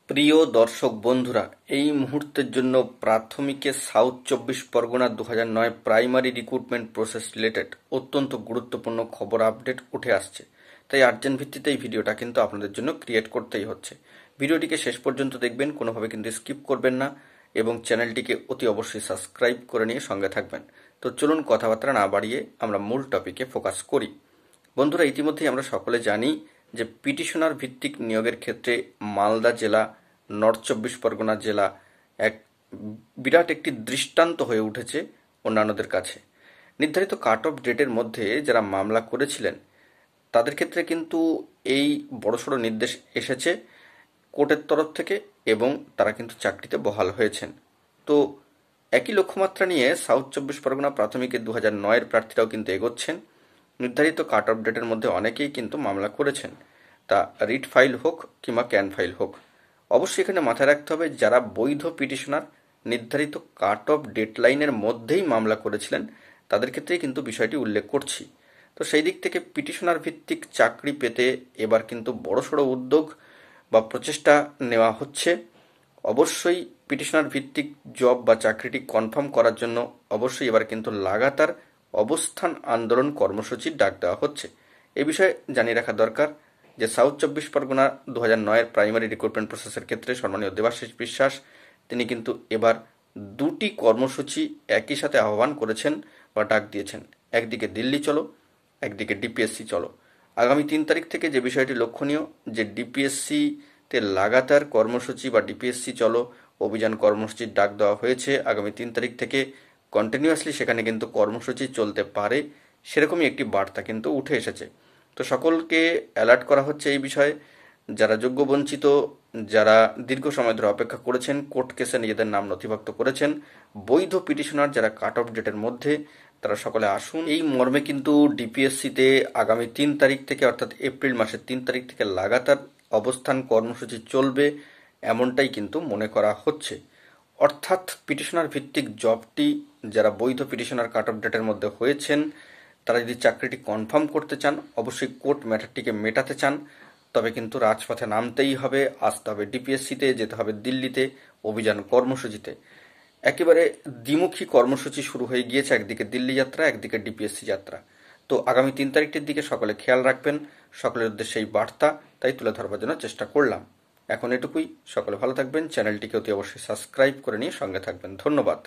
প্রিয় দর্শক বন্ধুরা, এই মুহূর্তের জন্য প্রাথমিকে south 24 Parganas 2009 primary recruitment process related অত্যন্ত গুরুত্বপূর্ণ খবর আপডেট উঠে আসছে। তাই আর্জেন্ট ভিত্তিতে এই ভিডিওটা কিন্তু আপনাদের জন্য ক্রিয়েট করতেই হচ্ছে। ভিডিওটিকে শেষ পর্যন্ত দেখবেন, কোনোভাবে কিন্তু স্কিপ করবেন না এবং চ্যানেলটিকে অতি অবশ্যই সাবস্ক্রাইব করে নিয়ে সঙ্গে থাকবেন। তো চলুন কথাবার্তা না বাড়িয়ে আমরা মূল টপিকে ফোকাস করি। বন্ধুরা, ইতিমধ্যেই আমরা সকলে জানি যে পিটিশনার ভিত্তিক নিয়োগের ক্ষেত্রে মালদা জেলা, নর্থ 24 পরগনা জেলা এক বিরাট একটি দৃষ্টান্ত হয়ে উঠেছে অন্যান্যদের কাছে। নির্ধারিত কাট অফ ডেটের মধ্যে যারা মামলা করেছিলেন তাদের ক্ষেত্রে কিন্তু এই বড়সড় নির্দেশ এসেছে কোর্টের তরফ থেকে এবং তারা কিন্তু চাকরিতে বহাল হয়েছেন। তো একই লক্ষ্যমাত্রা নিয়ে সাউথ 24 পরগনা প্রাথমিকের 2009-এর প্রার্থীরাও কিন্তু এগোচ্ছেন। নির্ধারিত কাট অফ ডেটের মধ্যে অনেকেই কিন্তু মামলা করেছেন, তা রিট ফাইল হোক কিংবা ক্যান ফাইল হোক। অবশ্যই এখানে মাথায় রাখতে হবে, যারা বৈধ পিটিশনার নির্ধারিত কাট অফ ডেডলাইনের মধ্যেই মামলা করেছিলেন তাদের ক্ষেত্রেই কিন্তু বিষয়টি উল্লেখ করছি। তো সেই দিক থেকে পিটিশনার ভিত্তিক চাকরি পেতে এবার কিন্তু বড়সড় উদ্যোগ বা প্রচেষ্টা নেওয়া হচ্ছে। অবশ্যই পিটিশনার ভিত্তিক জব বা চাকরিটি কনফার্ম করার জন্য অবশ্যই এবার কিন্তু লাগাতার অবস্থান আন্দোলন কর্মসূচির ডাক দেওয়া হচ্ছে। এ বিষয়ে জানিয়ে রাখা দরকার যে সাউথ 24 পরগনা 2009-এর প্রাইমারি রিক্রুটমেন্ট প্রসেসের ক্ষেত্রে সম্মানীয় দেবাশিস বিশ্বাস তিনি কিন্তু এবার দুটি কর্মসূচি একই সাথে আহ্বান করেছেন বা ডাক দিয়েছেন। একদিকে দিল্লি চলো, একদিকে ডিপিএসসি চলো। আগামী 3 তারিখ থেকে যে বিষয়টি লক্ষণীয় যে ডিপিএসসিতে লাগাতার কর্মসূচি বা ডিপিএসসি চলো অভিযান কর্মসূচির ডাক দেওয়া হয়েছে। আগামী 3 তারিখ থেকে কন্টিনিউয়াসলি সেখানে কিন্তু কর্মসূচি চলতে পারে, সেরকমই একটি বার্তা কিন্তু উঠে এসেছে। তো সকলকে অ্যালার্ট করা হচ্ছে এই বিষয়ে। যারা যোগ্য বঞ্চিত, যারা দীর্ঘ সময় ধরে অপেক্ষা করেছেন, কোর্ট কেসে নিজেদের নাম নথিভুক্ত করেছেন, বৈধ পিটিশনার যারা কাট অফ ডেটের মধ্যে, তারা সকলে আসুন। এই মর্মে কিন্তু ডিপিএসসিতে আগামী 3 তারিখ থেকে অর্থাৎ এপ্রিল মাসের 3 তারিখ থেকে লাগাতার অবস্থান কর্মসূচি চলবে, এমনটাই কিন্তু মনে করা হচ্ছে। অর্থাৎ পিটিশনার ভিত্তিক জবটি যারা বৈধ পিটিশনার কাট অফ ডেটের মধ্যে হয়েছেন তারা যদি চাকরিটি কনফার্ম করতে চান, অবশ্যই কোর্ট ম্যাটারটিকে মেটাতে চান, তবে কিন্তু রাজপথে নামতেই হবে, আসতে হবে ডিপিএসসিতে, যেতে হবে দিল্লিতে, অভিযান কর্মসূচিতে। একেবারে দ্বিমুখী কর্মসূচি শুরু হয়ে গিয়েছে, একদিকে দিল্লি যাত্রা, একদিকে ডিপিএসসি যাত্রা। তো আগামী 3 তারিখটির দিকে সকলে খেয়াল রাখবেন, সকলের উদ্দেশ্যে এই বার্তা তাই তুলে ধরবার জন্য চেষ্টা করলাম। এখন এটুকুই, সকলে ভালো থাকবেন, চ্যানেলটিকে অতি অবশ্যই সাবস্ক্রাইব করে নিয়ে সঙ্গে থাকবেন। ধন্যবাদ।